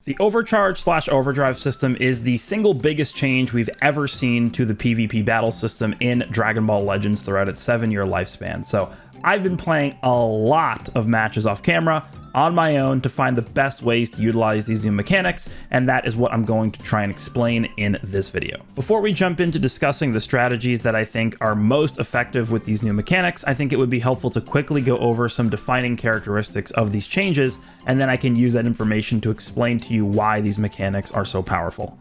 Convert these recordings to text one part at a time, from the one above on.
The Overcharge/Overdrive system is the single biggest change we've ever seen to the PvP battle system in Dragon Ball Legends throughout its 7-year lifespan. So I've been playing a lot of matches off camera on my own to find the best ways to utilize these new mechanics, and that is what I'm going to try and explain in this video. Before we jump into discussing the strategies that I think are most effective with these new mechanics, I think it would be helpful to quickly go over some defining characteristics of these changes, and then I can use that information to explain to you why these mechanics are so powerful.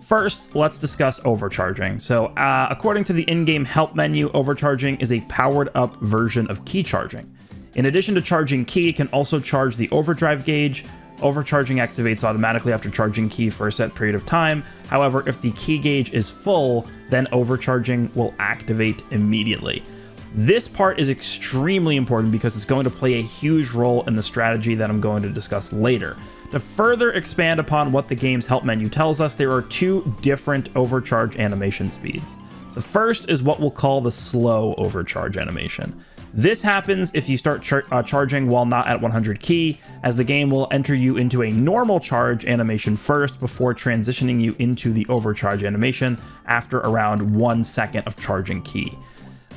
First, let's discuss overcharging. So according to the in-game help menu, overcharging is a powered up version of key charging. In addition to charging ki, it can also charge the overdrive gauge. Overcharging activates automatically after charging ki for a set period of time. However, if the ki gauge is full, then overcharging will activate immediately. This part is extremely important because it's going to play a huge role in the strategy that I'm going to discuss later. To further expand upon what the game's help menu tells us, there are two different overcharge animation speeds. The first is what we'll call the slow overcharge animation. This happens if you start charging while not at 100 ki, as the game will enter you into a normal charge animation first before transitioning you into the overcharge animation after around 1 second of charging ki.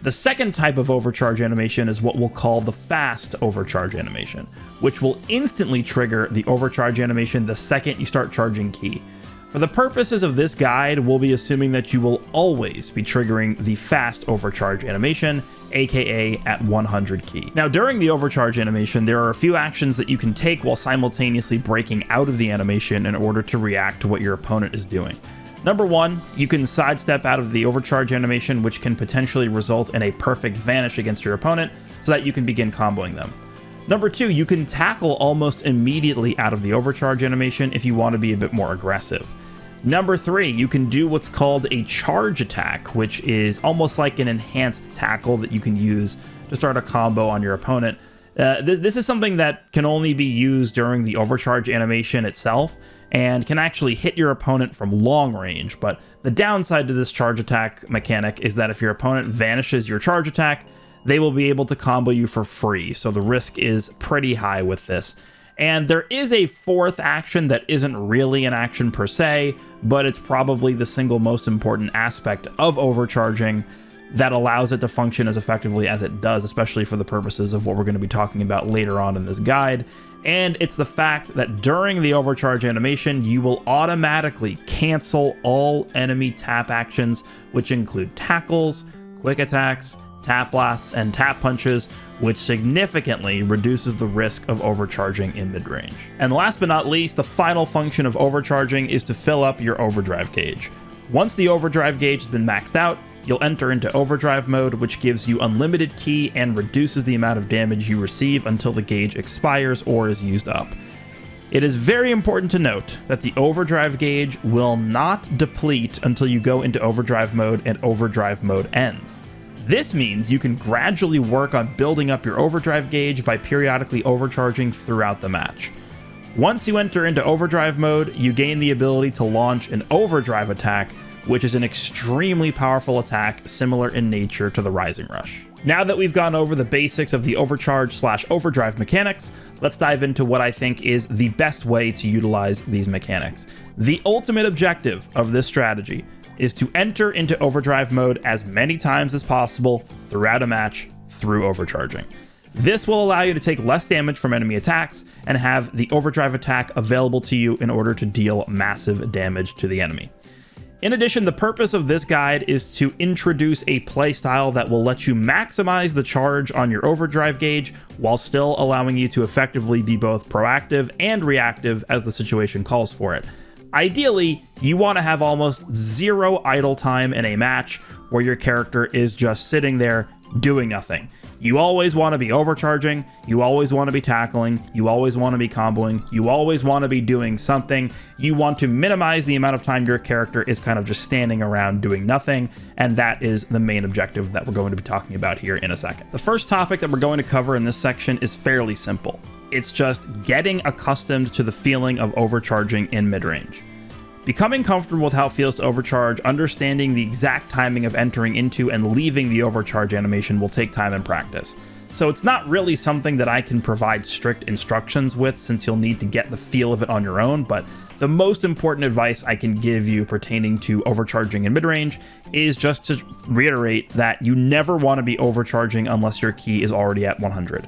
The second type of overcharge animation is what we'll call the fast overcharge animation, which will instantly trigger the overcharge animation the second you start charging ki. For the purposes of this guide, we'll be assuming that you will always be triggering the fast overcharge animation, aka at 100 ki. Now, during the overcharge animation, there are a few actions that you can take while simultaneously breaking out of the animation in order to react to what your opponent is doing. Number one, you can sidestep out of the overcharge animation, which can potentially result in a perfect vanish against your opponent so that you can begin comboing them. Number two, you can tackle almost immediately out of the overcharge animation if you want to be a bit more aggressive. Number three, you can do what's called a charge attack, which is almost like an enhanced tackle that you can use to start a combo on your opponent. This is something that can only be used during the overcharge animation itself and can actually hit your opponent from long range. But the downside to this charge attack mechanic is that if your opponent vanishes your charge attack, they will be able to combo you for free. So the risk is pretty high with this. And there is a fourth action that isn't really an action per se, but it's probably the single most important aspect of overcharging that allows it to function as effectively as it does, especially for the purposes of what we're going to be talking about later on in this guide. And it's the fact that during the overcharge animation, you will automatically cancel all enemy tap actions, which include tackles, quick attacks, tap blasts, and tap punches, which significantly reduces the risk of overcharging in mid-range. And last but not least, the final function of overcharging is to fill up your overdrive gauge. Once the overdrive gauge has been maxed out, you'll enter into overdrive mode, which gives you unlimited ki and reduces the amount of damage you receive until the gauge expires or is used up. It is very important to note that the overdrive gauge will not deplete until you go into overdrive mode and overdrive mode ends. This means you can gradually work on building up your overdrive gauge by periodically overcharging throughout the match. Once you enter into overdrive mode, you gain the ability to launch an overdrive attack, which is an extremely powerful attack similar in nature to the Rising Rush. Now that we've gone over the basics of the overcharge/overdrive mechanics, let's dive into what I think is the best way to utilize these mechanics. The ultimate objective of this strategy is to enter into overdrive mode as many times as possible throughout a match through overcharging. This will allow you to take less damage from enemy attacks and have the overdrive attack available to you in order to deal massive damage to the enemy. In addition, the purpose of this guide is to introduce a playstyle that will let you maximize the charge on your overdrive gauge while still allowing you to effectively be both proactive and reactive as the situation calls for it. Ideally, you want to have almost zero idle time in a match where your character is just sitting there doing nothing. You always want to be overcharging, you always want to be tackling, you always want to be comboing, you always want to be doing something. You want to minimize the amount of time your character is kind of just standing around doing nothing, and that is the main objective that we're going to be talking about here in a second. The first topic that we're going to cover in this section is fairly simple. It's just getting accustomed to the feeling of overcharging in mid-range. Becoming comfortable with how it feels to overcharge, understanding the exact timing of entering into and leaving the overcharge animation will take time and practice. So it's not really something that I can provide strict instructions with, since you'll need to get the feel of it on your own, but the most important advice I can give you pertaining to overcharging in mid-range is just to reiterate that you never want to be overcharging unless your key is already at 100.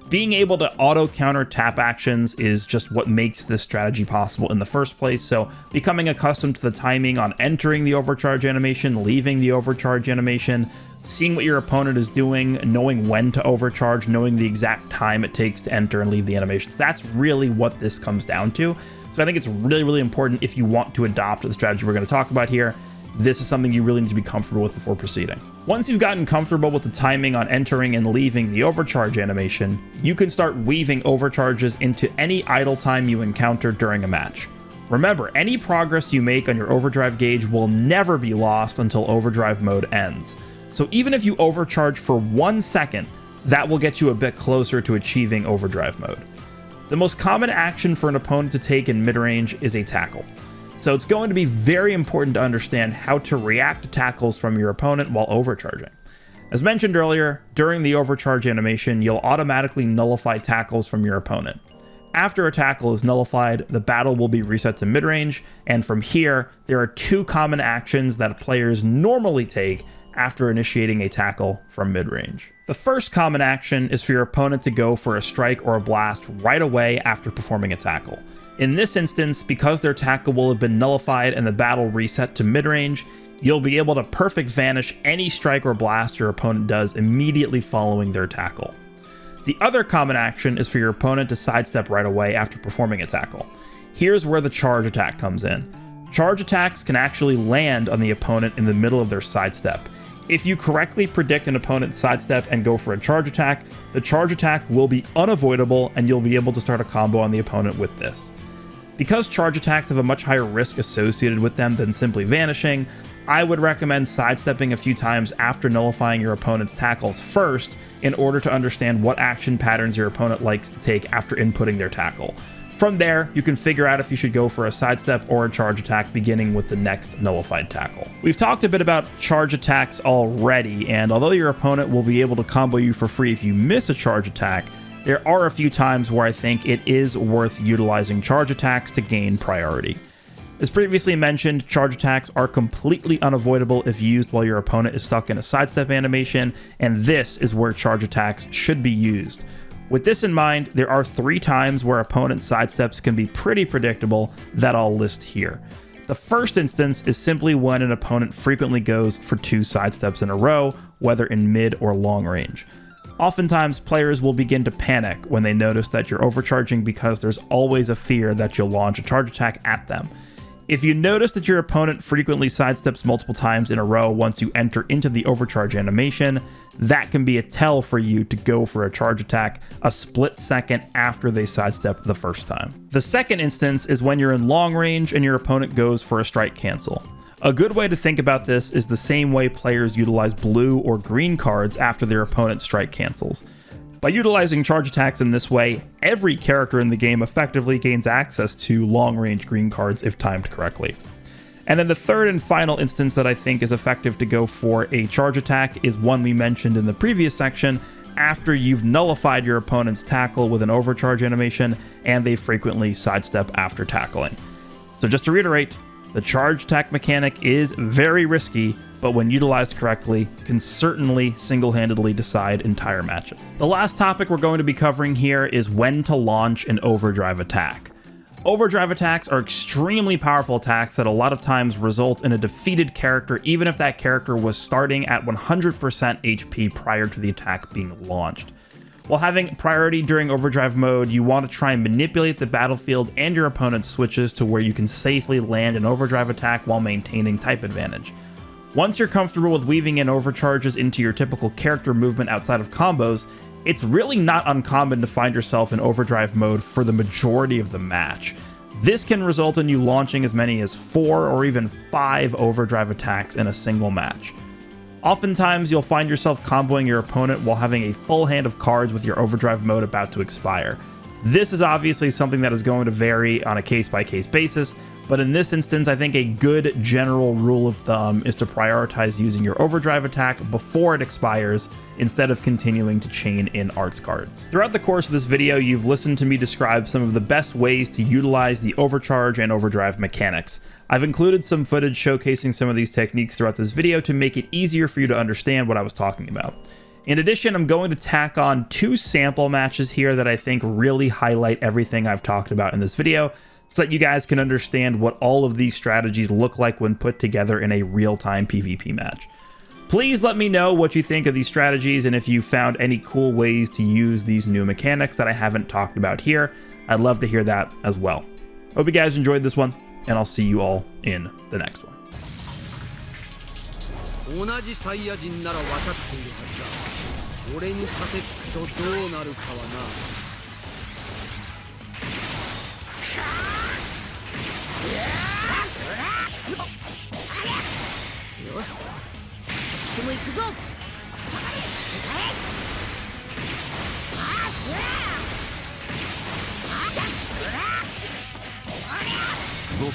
Being able to auto counter tap actions is just what makes this strategy possible in the first place, so becoming accustomed to the timing on entering the overcharge animation, leaving the overcharge animation, seeing what your opponent is doing, knowing when to overcharge, knowing the exact time it takes to enter and leave the animations. That's really what this comes down to. So I think it's really, really important if you want to adopt the strategy we're going to talk about here. This is something you really need to be comfortable with before proceeding. Once you've gotten comfortable with the timing on entering and leaving the overcharge animation, you can start weaving overcharges into any idle time you encounter during a match. Remember, any progress you make on your overdrive gauge will never be lost until overdrive mode ends. So even if you overcharge for 1 second, that will get you a bit closer to achieving overdrive mode. The most common action for an opponent to take in mid-range is a tackle. So it's going to be very important to understand how to react to tackles from your opponent while overcharging. As mentioned earlier, during the overcharge animation, you'll automatically nullify tackles from your opponent. After a tackle is nullified, the battle will be reset to mid-range, and from here, there are 2 common actions that players normally take after initiating a tackle from mid-range. The first common action is for your opponent to go for a strike or a blast right away after performing a tackle. In this instance, because their tackle will have been nullified and the battle reset to mid-range, you'll be able to perfect vanish any strike or blast your opponent does immediately following their tackle. The other common action is for your opponent to sidestep right away after performing a tackle. Here's where the charge attack comes in. Charge attacks can actually land on the opponent in the middle of their sidestep. If you correctly predict an opponent's sidestep and go for a charge attack, the charge attack will be unavoidable and you'll be able to start a combo on the opponent with this. Because charge attacks have a much higher risk associated with them than simply vanishing, I would recommend sidestepping a few times after nullifying your opponent's tackles first in order to understand what action patterns your opponent likes to take after inputting their tackle. From there, you can figure out if you should go for a sidestep or a charge attack beginning with the next nullified tackle. We've talked a bit about charge attacks already, and although your opponent will be able to combo you for free if you miss a charge attack, there are a few times where I think it is worth utilizing charge attacks to gain priority. As previously mentioned, charge attacks are completely unavoidable if used while your opponent is stuck in a sidestep animation, and this is where charge attacks should be used. With this in mind, there are 3 times where opponent sidesteps can be pretty predictable that I'll list here. The first instance is simply when an opponent frequently goes for 2 sidesteps in a row, whether in mid or long range. Oftentimes, players will begin to panic when they notice that you're overcharging because there's always a fear that you'll launch a charge attack at them. If you notice that your opponent frequently sidesteps multiple times in a row once you enter into the overcharge animation, that can be a tell for you to go for a charge attack a split second after they sidestep the first time. The second instance is when you're in long range and your opponent goes for a strike cancel. A good way to think about this is the same way players utilize blue or green cards after their opponent's strike cancels. By utilizing charge attacks in this way, every character in the game effectively gains access to long-range green cards if timed correctly. And then the third and final instance that I think is effective to go for a charge attack is one we mentioned in the previous section, after you've nullified your opponent's tackle with an overcharge animation and they frequently sidestep after tackling. So just to reiterate, the charge attack mechanic is very risky, but when utilized correctly, can certainly single-handedly decide entire matches. The last topic we're going to be covering here is when to launch an overdrive attack. Overdrive attacks are extremely powerful attacks that a lot of times result in a defeated character, even if that character was starting at 100% HP prior to the attack being launched. While having priority during overdrive mode, you want to try and manipulate the battlefield and your opponent's switches to where you can safely land an overdrive attack while maintaining type advantage. Once you're comfortable with weaving in overcharges into your typical character movement outside of combos, it's really not uncommon to find yourself in overdrive mode for the majority of the match. This can result in you launching as many as 4 or even 5 overdrive attacks in a single match. Oftentimes, you'll find yourself comboing your opponent while having a full hand of cards with your overdrive mode about to expire. This is obviously something that is going to vary on a case-by-case basis, but in this instance, I think a good general rule of thumb is to prioritize using your overdrive attack before it expires instead of continuing to chain in arts cards. Throughout the course of this video, you've listened to me describe some of the best ways to utilize the overcharge and overdrive mechanics. I've included some footage showcasing some of these techniques throughout this video to make it easier for you to understand what I was talking about. In addition, I'm going to tack on 2 sample matches here that I think really highlight everything I've talked about in this video, so that you guys can understand what all of these strategies look like when put together in a real-time PvP match. Please let me know what you think of these strategies and if you found any cool ways to use these new mechanics that I haven't talked about here. I'd love to hear that as well. Hope you guys enjoyed this one, and I'll see you all in the next one. 同じサイヤ人なら分かっているはずだ。俺に盾つくとどうなるかはな。よし、こっちも行くぞ。動く。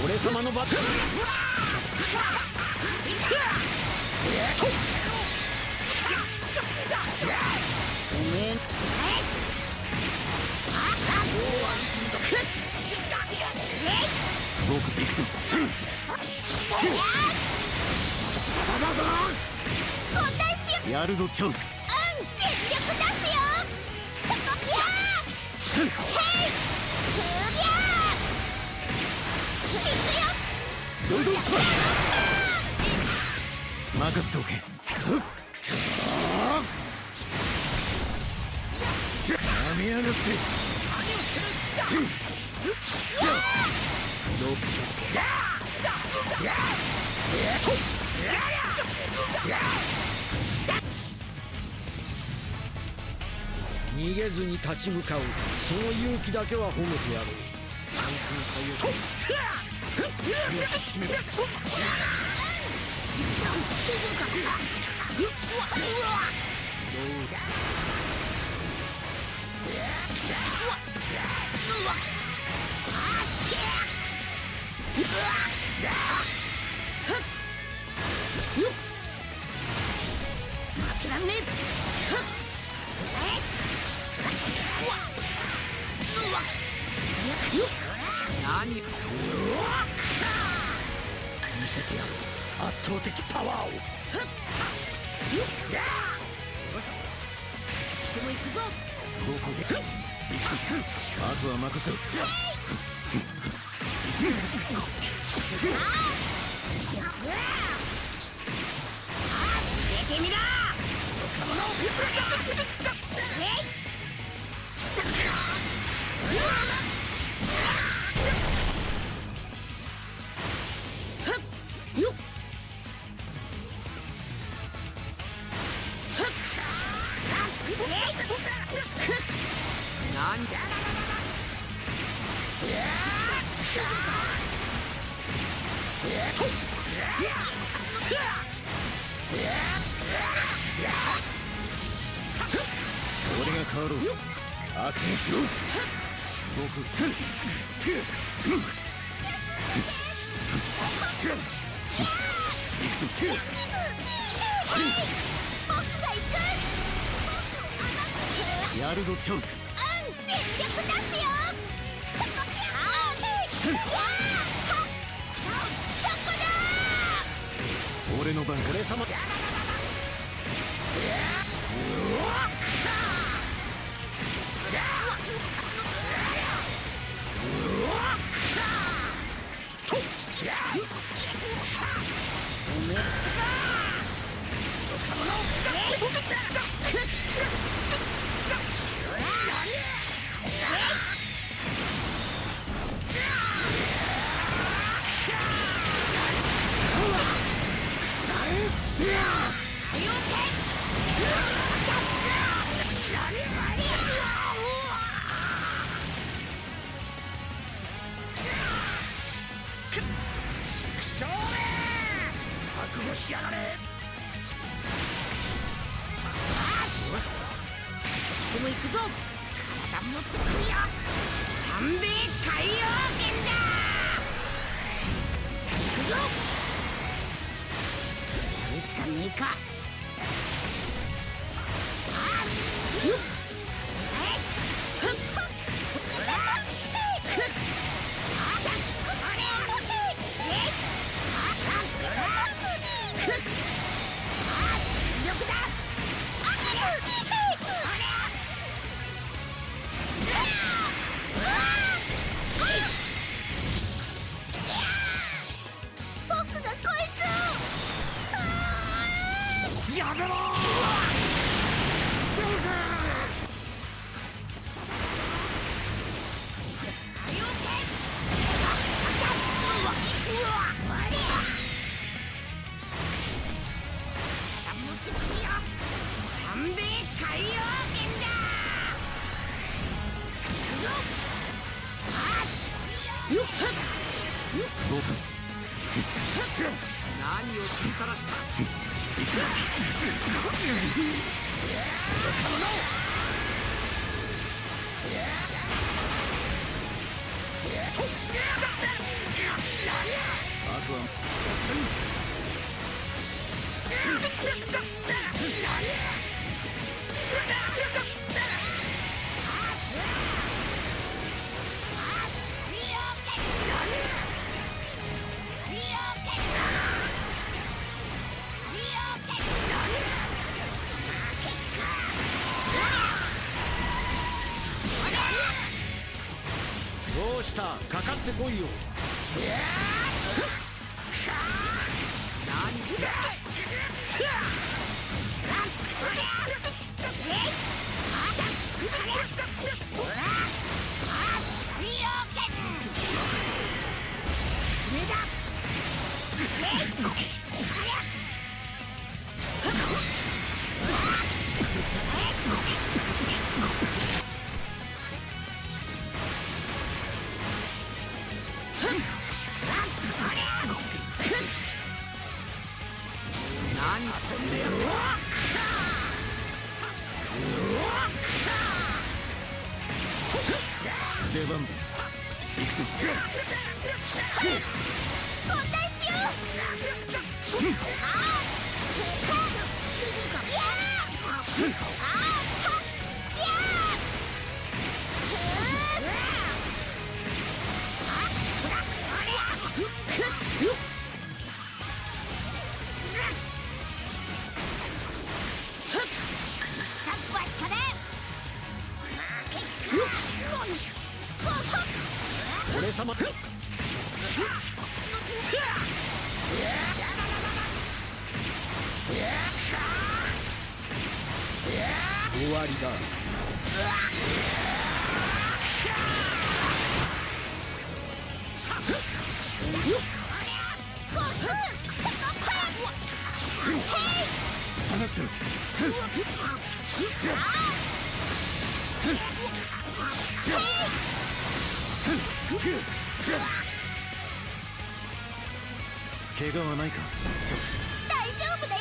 俺様のバトル。ごめん。僕ビクス。やるぞチャンス。全力出すよ。どいどい。任せておけ。やめやがって。逃げずに立ち向かう、その勇気だけは褒めてやろう。チャンス最悪。何？見せてやる。圧倒的パワーを。よし、その行くぞ。どこで？あとは任せろ。出てみろ。俺が変わろう。当てにしろ。僕。やるぞチャンス。全力出すよ。俺の番。俺様。Yeah! も行くぞ。体持ってくるよ。三米海洋圏だ。行くぞ。これしかねえか。よっ。やめろー。何を食いたらした。どうした、かかってこいよ。何だ。何飛んでる。出番だ。行くぞ。交代しよう。俺様。終わりだ。下がってる。怪我はないか。大丈夫だ